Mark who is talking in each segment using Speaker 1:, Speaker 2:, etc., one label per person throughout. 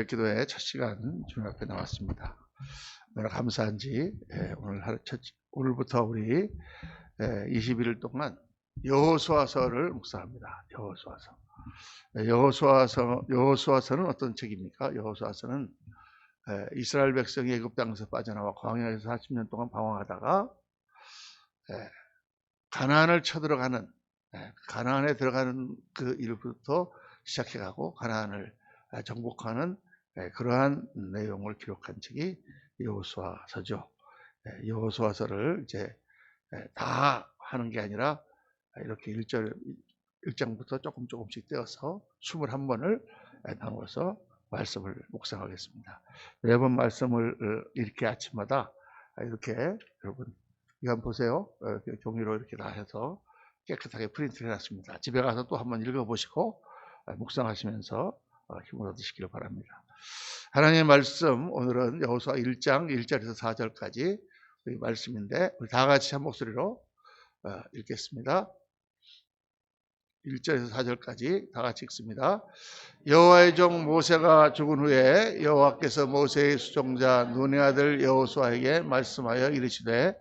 Speaker 1: 기도회 첫 시간 주님 앞에 나왔습니다. 얼마나 감사한지 오늘부터 우리 21일 동안 여호수아서를 묵상합니다. 여호수아서는 어떤 책입니까? 여호수아서는 이스라엘 백성이 애굽 땅에서 빠져나와 광야에서 40년 동안 방황하다가 가나안을 쳐들어가는 가나안에 들어가는 그 일부터 시작해가고 가나안을 정복하는 그러한 내용을 기록한 책이 여호수아서죠. 여호수아서를 이제 다 하는 게 아니라 이렇게 1장부터 조금씩 떼어서 21번을 나누어서 말씀을 묵상하겠습니다. 매번 말씀을 이렇게 아침마다 이렇게 여러분 이거 보세요. 이렇게 종이로 이렇게 다 해서 깨끗하게 프린트를 해놨습니다. 집에 가서 또 한번 읽어보시고 묵상하시면서 힘을 얻으시길 바랍니다. 하나님의 말씀 오늘은 여호수아 1장 1절에서 4절까지 말씀인데 우리 다 같이 한 목소리로 읽겠습니다. 1절에서 4절까지 다 같이 읽습니다. 여호와의 종 모세가 죽은 후에 여호와께서 모세의 수종자 눈의 아들 여호수아에게 말씀하여 이르시되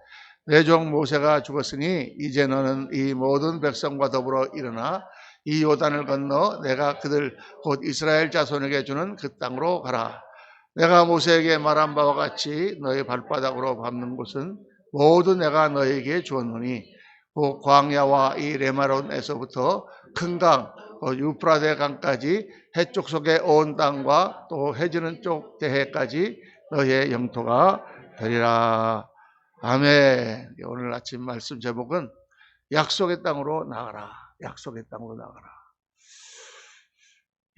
Speaker 1: 내 종 모세가 죽었으니 이제 너는 이 모든 백성과 더불어 일어나 이 요단을 건너 내가 그들 곧 이스라엘 자손에게 주는 그 땅으로 가라. 내가 모세에게 말한 바와 같이 너희 발바닥으로 밟는 곳은 모두 내가 너희에게 주었노니 그 광야와 이 레마론에서부터 큰 강, 유프라데 강까지 해쪽 속에 온 땅과 또 해지는 쪽 대해까지 너희의 영토가 되리라. 아멘. 오늘 아침 말씀 제목은 약속의 땅으로 나가라. 약속의 땅으로 나가라.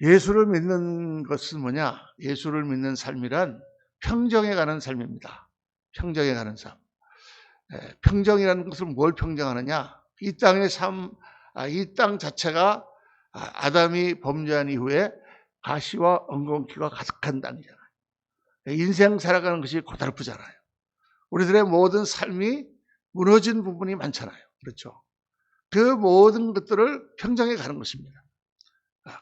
Speaker 1: 예수를 믿는 것은 뭐냐? 예수를 믿는 삶이란 평정에 가는 삶입니다. 평정에 가는 삶. 평정이라는 것은 뭘 평정하느냐? 이 땅의 삶, 이 땅 자체가 아담이 범죄한 이후에 가시와 엉겅퀴가 가득한 땅이잖아요. 인생 살아가는 것이 고달프잖아요. 우리들의 모든 삶이 무너진 부분이 많잖아요. 그렇죠? 그 모든 것들을 평정해 가는 것입니다.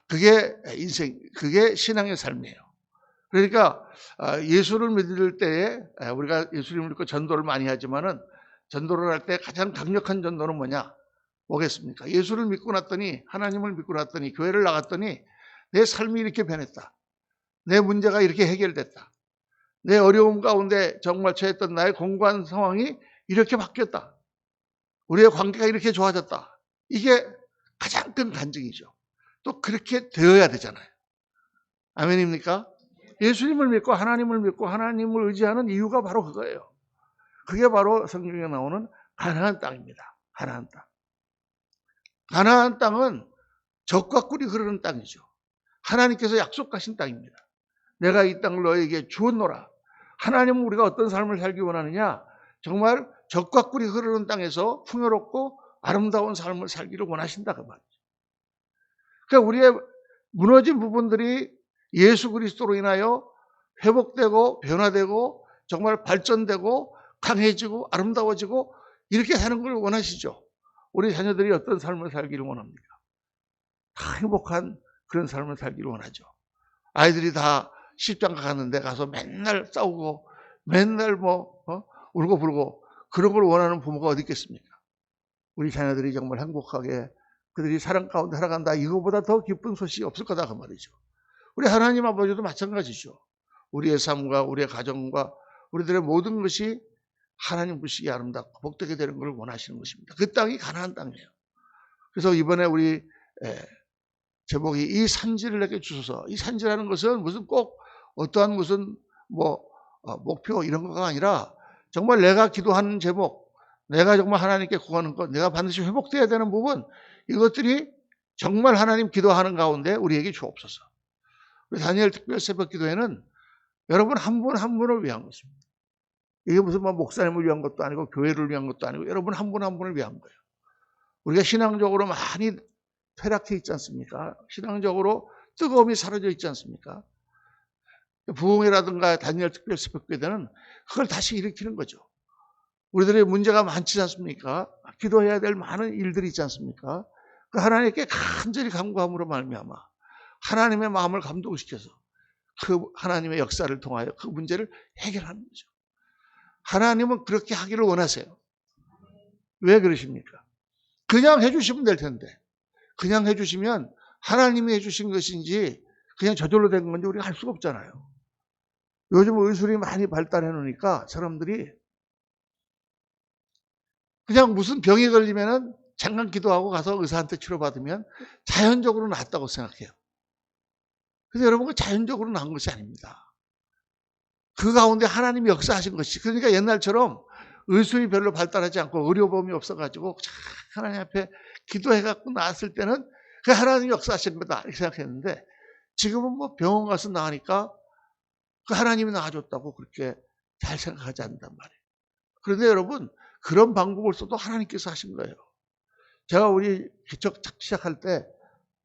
Speaker 1: 그게 인생, 그게 신앙의 삶이에요. 그러니까 예수를 믿을 때에 우리가 예수님을 믿고 전도를 많이 하지만은 전도를 할 때 가장 강력한 전도는 뭐겠습니까? 예수를 믿고 났더니, 하나님을 믿고 났더니, 교회를 나갔더니 내 삶이 이렇게 변했다. 내 문제가 이렇게 해결됐다. 내 어려움 가운데 정말 처했던 나의 공고한 상황이 이렇게 바뀌었다. 우리의 관계가 이렇게 좋아졌다. 이게 가장 큰 간증이죠. 또 그렇게 되어야 되잖아요. 아멘입니까? 예수님을 믿고 하나님을 의지하는 이유가 바로 그거예요. 그게 바로 성경에 나오는 가나안 땅입니다. 가나안 땅. 가나안 땅은 젖과 꿀이 흐르는 땅이죠. 하나님께서 약속하신 땅입니다. 내가 이 땅을 너에게 주었노라. 하나님은 우리가 어떤 삶을 살기 원하느냐? 정말 젖과 꿀이 흐르는 땅에서 풍요롭고 아름다운 삶을 살기를 원하신다 그 말이죠. 그러니까 우리의 무너진 부분들이 예수 그리스도로 인하여 회복되고 변화되고 정말 발전되고 강해지고 아름다워지고 이렇게 사는 걸 원하시죠. 우리 자녀들이 어떤 삶을 살기를 원합니까? 다 행복한 그런 삶을 살기를 원하죠. 아이들이 다 시집장가 갔는데 가서 맨날 싸우고 맨날 울고불고 그런 걸 원하는 부모가 어디 있겠습니까? 우리 자녀들이 정말 행복하게 그들이 사랑 가운데 살아간다. 이거보다 더 기쁜 소식이 없을 거다 그 말이죠. 우리 하나님 아버지도 마찬가지죠. 우리의 삶과 우리의 가정과 우리들의 모든 것이 하나님 보시기에 아름답고 복되게 되는 걸 원하시는 것입니다. 그 땅이 가나안 땅이에요. 그래서 이번에 우리 제목이 이 산지를 내게 주소서. 이 산지라는 것은 무슨 꼭 어떠한 무슨 목표 이런 거가 아니라 정말 내가 기도하는 제목, 내가 정말 하나님께 구하는 것, 내가 반드시 회복돼야 되는 부분, 이것들이 정말 하나님 기도하는 가운데 우리에게 주옵소서. 우리 다니엘 특별 새벽 기도회는 여러분 한 분 한 분을 위한 것입니다. 이게 무슨 목사님을 위한 것도 아니고 교회를 위한 것도 아니고 여러분 한 분 한 분을 위한 거예요. 우리가 신앙적으로 많이 퇴락해 있지 않습니까? 신앙적으로 뜨거움이 사라져 있지 않습니까? 부흥회라든가 다니엘 특별 새벽 기도회는 그걸 다시 일으키는 거죠. 우리들의 문제가 많지 않습니까? 기도해야 될 많은 일들이 있지 않습니까? 그 하나님께 간절히 간구함으로 말미암아 하나님의 마음을 감동시켜서 그 하나님의 역사를 통하여 그 문제를 해결하는 거죠. 하나님은 그렇게 하기를 원하세요. 왜 그러십니까? 그냥 해주시면 될 텐데, 그냥 해주시면 하나님이 해주신 것인지 그냥 저절로 된 건지 우리가 알 수가 없잖아요. 요즘 의술이 많이 발달해 놓으니까 사람들이 그냥 무슨 병이 걸리면은 잠깐 기도하고 가서 의사한테 치료받으면 자연적으로 낫다고 생각해요. 근데 여러분, 그 자연적으로 난 것이 아닙니다. 그 가운데 하나님이 역사하신 것이, 그러니까 옛날처럼 의술이 별로 발달하지 않고 의료보험이 없어가지고 하나님 앞에 기도해갖고 나았을 때는 그 하나님이 역사하신 거다 이렇게 생각했는데, 지금은 뭐 병원 가서 나으니까 그 하나님이 나아줬다고 그렇게 잘 생각하지 않는단 말이에요. 그런데 여러분, 그런 방법을 써도 하나님께서 하신 거예요. 제가 우리 기척 시작할 때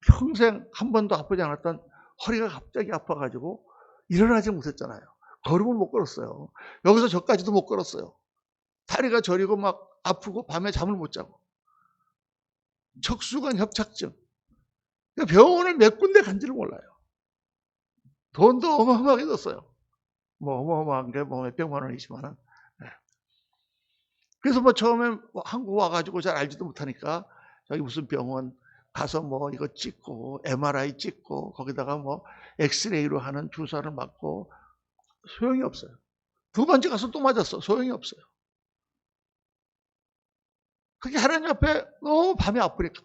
Speaker 1: 평생 한 번도 아프지 않았던 허리가 갑자기 아파가지고 일어나지 못했잖아요. 걸음을 못 걸었어요. 여기서 저까지도 못 걸었어요. 다리가 저리고 막 아프고 밤에 잠을 못 자고. 척수관 협착증. 병원을 몇 군데 간지를 몰라요. 돈도 어마어마하게 줬어요. 뭐 어마어마한 게 뭐 몇백만 원이지만은. 그래서 뭐 처음에 한국 와가지고 잘 알지도 못하니까 저기 무슨 병원 가서 뭐 이거 찍고 MRI 찍고 거기다가 뭐 엑스레이로 하는 주사를 맞고 소용이 없어요. 두 번째 가서 또 맞았어. 소용이 없어요. 그게 하나님 앞에 너무 밤에 아프니까.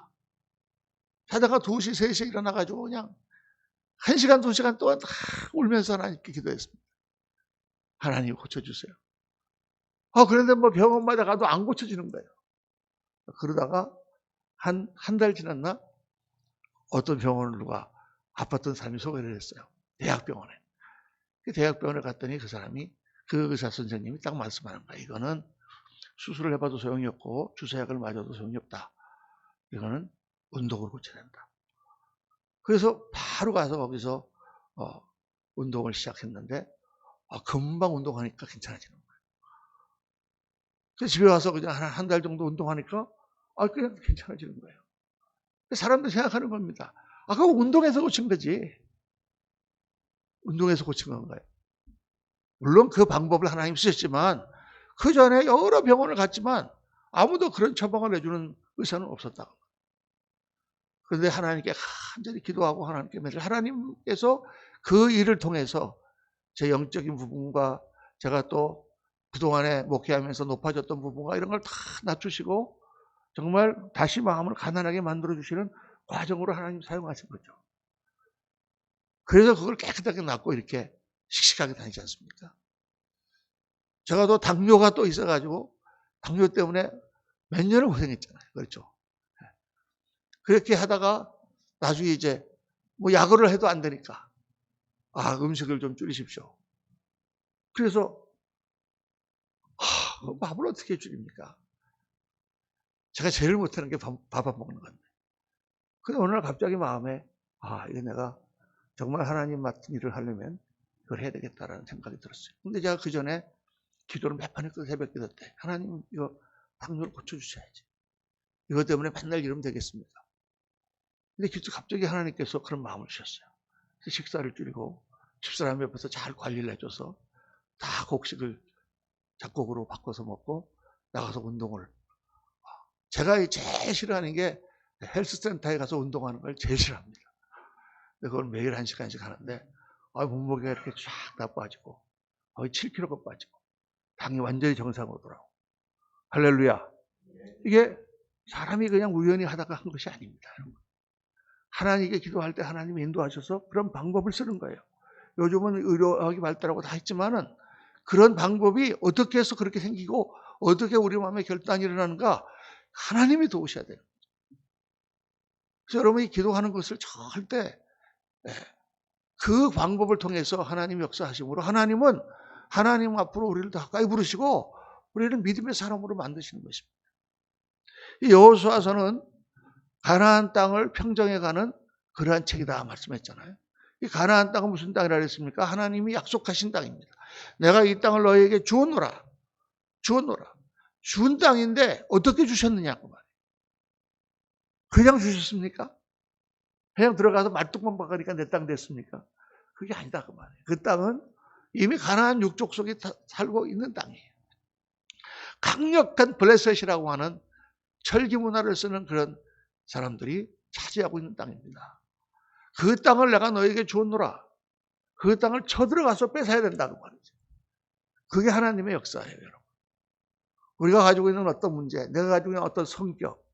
Speaker 1: 자다가 2시, 3시에 일어나가지고 그냥 1시간, 2시간 동안 다 울면서 하나님께 기도했습니다. 하나님 고쳐주세요. 그런데 뭐 병원마다 가도 안 고쳐지는 거예요. 그러다가 한 달 지났나? 어떤 병원을 누가 아팠던 사람이 소개를 했어요. 대학병원에. 그 대학병원에 갔더니 그 사람이, 그 의사 선생님이 딱 말씀하는 거예요. 이거는 수술을 해봐도 소용이 없고 주사약을 맞아도 소용이 없다. 이거는 운동으로 고쳐야 된다. 그래서 바로 가서 거기서 운동을 시작했는데 금방 운동하니까 괜찮아지는 거예요. 그래서 집에 와서 그냥 한 달 정도 운동하니까 그냥 괜찮아지는 거예요. 사람들이 생각하는 겁니다. 그거 운동에서 고친 거지. 운동에서 고친 건가요? 물론 그 방법을 하나님 쓰셨지만 그 전에 여러 병원을 갔지만 아무도 그런 처방을 해주는 의사는 없었다. 그런데 하나님께 간절히 기도하고 하나님께 매일, 하나님께서 그 일을 통해서 제 영적인 부분과 제가 또 그동안에 목회하면서 높아졌던 부분과 이런 걸 다 낮추시고 정말 다시 마음을 가난하게 만들어주시는 과정으로 하나님 사용하신 거죠. 그래서 그걸 깨끗하게 낫고 이렇게 씩씩하게 다니지 않습니까? 제가 또 당뇨가 또 있어가지고 당뇨 때문에 몇 년을 고생했잖아요. 그렇죠. 그렇게 하다가 나중에 이제 뭐 약을 해도 안 되니까 음식을 좀 줄이십시오. 그래서 밥을 어떻게 줄입니까? 제가 제일 못하는 게 밥 안 먹는 건데. 근데 어느 날 갑자기 마음에 이거 내가 정말 하나님 맡은 일을 하려면 이걸 해야 되겠다라는 생각이 들었어요. 근데 제가 그 전에 기도를 몇 번 했거든요. 새벽 기도 때. 하나님 이거 당뇨를 고쳐주셔야지. 이것 때문에 맨날 이러면 되겠습니까? 근데 갑자기 하나님께서 그런 마음을 주셨어요. 그래서 식사를 줄이고 집사람 옆에서 잘 관리를 해줘서 다 곡식을 잡곡으로 바꿔서 먹고 나가서 운동을. 제가 제일 싫어하는 게 헬스센터에 가서 운동하는 걸 제일 싫어합니다. 근데 그걸 매일 1시간씩 하는데 몸무게가 이렇게 쫙 다 빠지고 거의 7kg가 빠지고 당이 완전히 정상으로 돌아오고. 할렐루야. 이게 사람이 그냥 우연히 하다가 한 것이 아닙니다. 하나님께 기도할 때 하나님이 인도하셔서 그런 방법을 쓰는 거예요. 요즘은 의료학이 발달하고 다 했지만은 그런 방법이 어떻게 해서 그렇게 생기고 어떻게 우리 마음에 결단이 일어나는가 하나님이 도우셔야 돼요. 그래서 여러분이 기도하는 것을 절대 그 방법을 통해서 하나님 역사하심으로 하나님은 하나님 앞으로 우리를 더 가까이 부르시고 우리를 믿음의 사람으로 만드시는 것입니다. 이 여호수아서는 가나안 땅을 평정해가는 그러한 책이다 말씀했잖아요. 이 가나안 땅은 무슨 땅이라 그랬습니까? 하나님이 약속하신 땅입니다. 내가 이 땅을 너희에게 주었노라. 준 땅인데 어떻게 주셨느냐고 말이에요. 그냥 주셨습니까? 그냥 들어가서 말뚝만 박으니까 내 땅 됐습니까? 그게 아니다 그 말이에요. 그 땅은 이미 가나안 육족 속에 살고 있는 땅이에요. 강력한 블레셋이라고 하는 철기 문화를 쓰는 그런 사람들이 차지하고 있는 땅입니다. 그 땅을 내가 너에게 주었노라. 그 땅을 쳐들어가서 뺏어야 된다고 말이죠. 그게 하나님의 역사예요, 여러분. 우리가 가지고 있는 어떤 문제, 내가 가지고 있는 어떤 성격,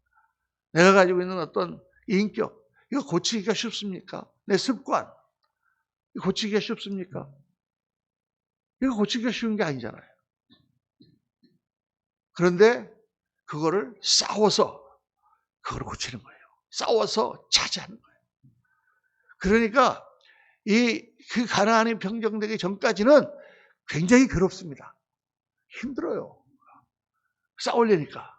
Speaker 1: 내가 가지고 있는 어떤 인격, 이거 고치기가 쉽습니까? 내 습관, 이거 고치기가 쉽습니까? 이거 고치기가 쉬운 게 아니잖아요. 그런데 그거를 싸워서 그걸 고치는 거예요. 싸워서 차지하는 거예요. 그러니까 그 가나안이 평정되기 전까지는 굉장히 괴롭습니다. 힘들어요. 싸우려니까.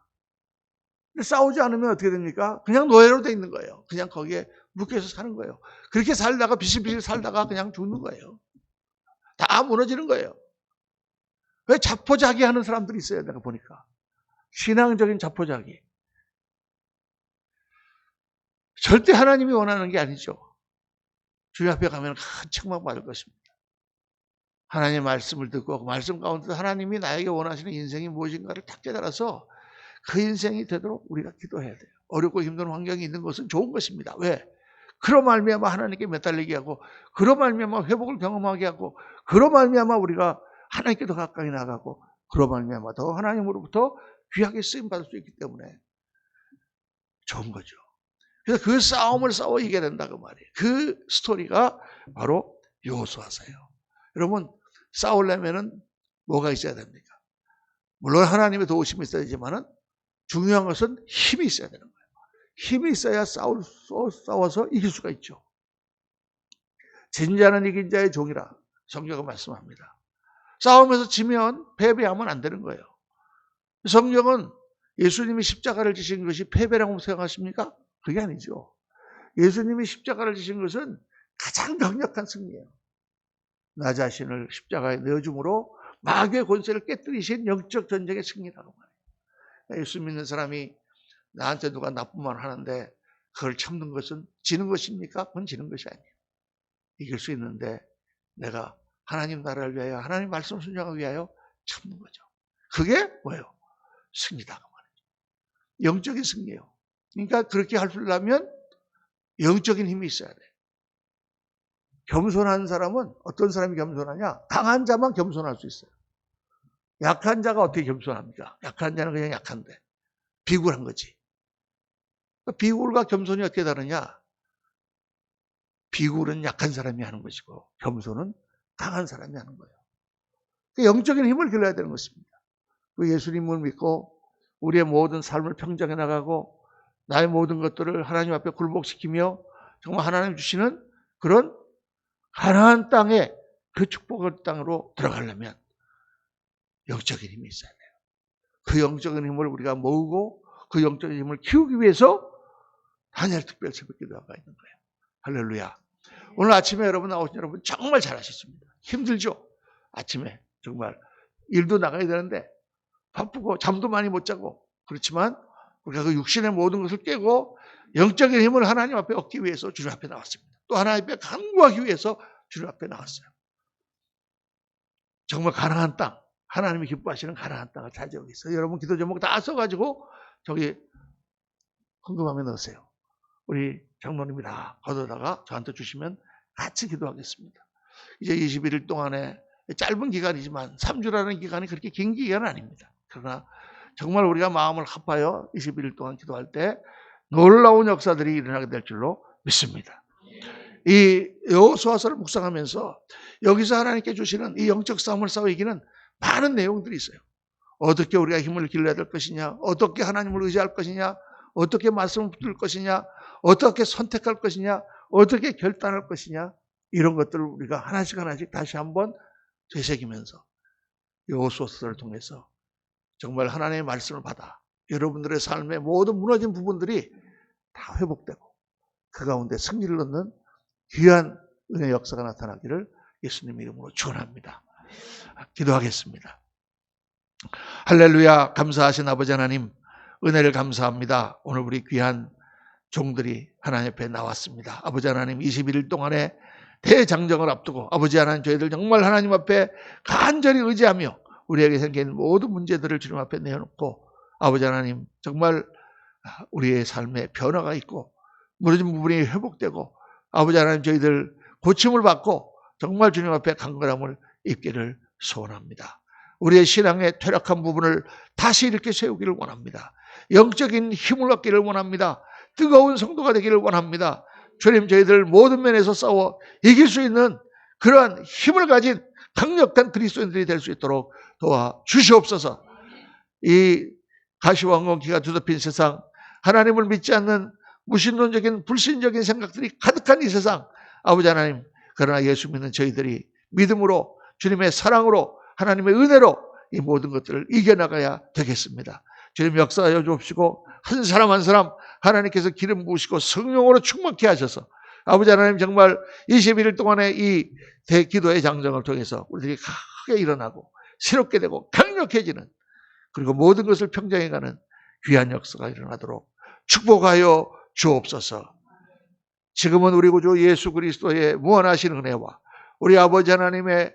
Speaker 1: 근데 싸우지 않으면 어떻게 됩니까? 그냥 노예로 돼 있는 거예요. 그냥 거기에 묶여서 사는 거예요. 그렇게 살다가 비실비실 살다가 그냥 죽는 거예요. 다 무너지는 거예요. 왜 자포자기 하는 사람들이 있어요, 내가 보니까. 신앙적인 자포자기. 절대 하나님이 원하는 게 아니죠. 주님 앞에 가면 큰 책망 받을 것입니다. 하나님의 말씀을 듣고 그 말씀 가운데 하나님이 나에게 원하시는 인생이 무엇인가를 딱 깨달아서 그 인생이 되도록 우리가 기도해야 돼요. 어렵고 힘든 환경이 있는 것은 좋은 것입니다. 왜? 그로 말미암아 하나님께 매달리게 하고, 그로 말미암아 회복을 경험하게 하고, 그로 말미암아 우리가 하나님께 더 가까이 나가고, 그로 말미암아 더 하나님으로부터 귀하게 쓰임 받을 수 있기 때문에 좋은 거죠. 그래서 그 싸움을 싸워 이겨야 된다 그 말이에요. 그 스토리가 바로 여호수아서예요. 여러분, 싸우려면은 뭐가 있어야 됩니까? 물론 하나님의 도우심이 있어야 되지만은 중요한 것은 힘이 있어야 되는 거예요. 힘이 있어야 싸워서 이길 수가 있죠. 진자는 이긴 자의 종이라 성경은 말씀합니다. 싸움에서 지면 패배하면 안 되는 거예요. 성경은 예수님이 십자가를 지신 것이 패배라고 생각하십니까? 그게 아니죠. 예수님이 십자가를 지신 것은 가장 강력한 승리예요. 나 자신을 십자가에 내어줌으로 마귀의 권세를 깨뜨리신 영적 전쟁의 승리라고 말해요. 예수 믿는 사람이 나한테 누가 나쁜 말 하는데 그걸 참는 것은 지는 것입니까? 그건 지는 것이 아니에요. 이길 수 있는데 내가 하나님 나라를 위하여 하나님 말씀 순종하기 위하여 참는 거죠. 그게 뭐예요? 승리다 그 말이죠. 영적인 승리예요. 그러니까 그렇게 하려면 영적인 힘이 있어야 돼. 겸손한 사람은 어떤 사람이 겸손하냐? 강한 자만 겸손할 수 있어요. 약한 자가 어떻게 겸손합니까? 약한 자는 그냥 약한데 비굴한 거지. 비굴과 겸손이 어떻게 다르냐? 비굴은 약한 사람이 하는 것이고 겸손은 강한 사람이 하는 거예요. 영적인 힘을 길러야 되는 것입니다. 그 예수님을 믿고 우리의 모든 삶을 평정해 나가고 나의 모든 것들을 하나님 앞에 굴복시키며 정말 하나님 주시는 그런 가나안 땅에 그 축복의 땅으로 들어가려면 영적인 힘이 있어야 돼요. 그 영적인 힘을 우리가 모으고 그 영적인 힘을 키우기 위해서 다니엘 특별 새벽 기도가 있는 거예요. 할렐루야. 오늘 아침에 여러분 나오신 여러분 정말 잘하셨습니다. 힘들죠? 아침에 정말 일도 나가야 되는데 바쁘고 잠도 많이 못 자고 그렇지만 우리가 그 육신의 모든 것을 깨고 영적인 힘을 하나님 앞에 얻기 위해서 주님 앞에 나왔습니다. 또 하나님 앞에 간구하기 위해서 주님 앞에 나왔어요. 정말 가나안 땅, 하나님이 기뻐하시는 가나안 땅을 차지하고 있어요. 여러분 기도 제목 다 써가지고 저기 헌금함에 넣으세요. 우리 장로님이 다 걷어다가 저한테 주시면 같이 기도하겠습니다. 이제 21일 동안에 짧은 기간이지만 3주라는 기간이 그렇게 긴 기간은 아닙니다. 그러나 정말 우리가 마음을 합하여 21일 동안 기도할 때 놀라운 역사들이 일어나게 될 줄로 믿습니다. 이 여호수아서를 묵상하면서 여기서 하나님께 주시는 이 영적 싸움을 싸워 이기는 많은 내용들이 있어요. 어떻게 우리가 힘을 길러야 될 것이냐, 어떻게 하나님을 의지할 것이냐, 어떻게 말씀을 붙들 것이냐, 어떻게 선택할 것이냐, 어떻게 결단할 것이냐, 이런 것들을 우리가 하나씩 하나씩 다시 한번 되새기면서 여호수아서를 통해서 정말 하나님의 말씀을 받아 여러분들의 삶의 모든 무너진 부분들이 다 회복되고 그 가운데 승리를 얻는 귀한 은혜의 역사가 나타나기를 예수님 이름으로 축원합니다. 기도하겠습니다. 할렐루야. 감사하신 아버지 하나님 은혜를 감사합니다. 오늘 우리 귀한 종들이 하나님 앞에 나왔습니다. 아버지 하나님 21일 동안에 대장정을 앞두고 아버지 하나님, 저희들 정말 하나님 앞에 간절히 의지하며 우리에게 생긴 모든 문제들을 주님 앞에 내어놓고 아버지 하나님, 정말 우리의 삶에 변화가 있고 무너진 부분이 회복되고 아버지 하나님, 저희들 고침을 받고 정말 주님 앞에 강건함을 입기를 소원합니다. 우리의 신앙의 퇴락한 부분을 다시 이렇게 세우기를 원합니다. 영적인 힘을 얻기를 원합니다. 뜨거운 성도가 되기를 원합니다. 주님, 저희들 모든 면에서 싸워 이길 수 있는 그러한 힘을 가진 강력한 그리스도인들이 될 수 있도록 도와주시옵소서. 이 가시황건기가 뒤덮인 세상, 하나님을 믿지 않는 무신론적인 불신적인 생각들이 가득한 이 세상, 아버지 하나님, 그러나 예수 믿는 저희들이 믿음으로, 주님의 사랑으로, 하나님의 은혜로 이 모든 것들을 이겨나가야 되겠습니다. 주님, 역사하여 주옵시고 한 사람 한 사람 하나님께서 기름 부으시고 성령으로 충만케 하셔서 아버지 하나님, 정말 21일 동안의 이 대기도의 장정을 통해서 우리들이 크게 일어나고 새롭게 되고 강력해지는, 그리고 모든 것을 평정해가는 귀한 역사가 일어나도록 축복하여 주옵소서. 지금은 우리 구주 예수 그리스도의 무한하신 은혜와 우리 아버지 하나님의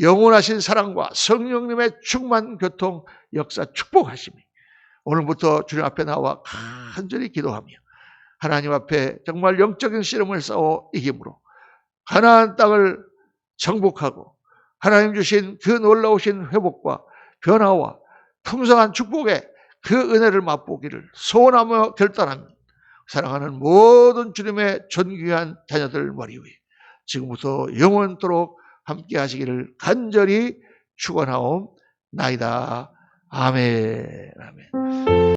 Speaker 1: 영원하신 사랑과 성령님의 충만 교통 역사 축복하심이 오늘부터 주님 앞에 나와 간절히 기도하며 하나님 앞에 정말 영적인 씨름을 싸워 이김으로 가나안 땅을 정복하고 하나님 주신 그 놀라우신 회복과 변화와 풍성한 축복의 그 은혜를 맛보기를 소원하며 결단하며 사랑하는 모든 주님의 존귀한 자녀들 머리 위에 지금부터 영원토록 함께 하시기를 간절히 축원하옵나이다. 아멘. 아멘.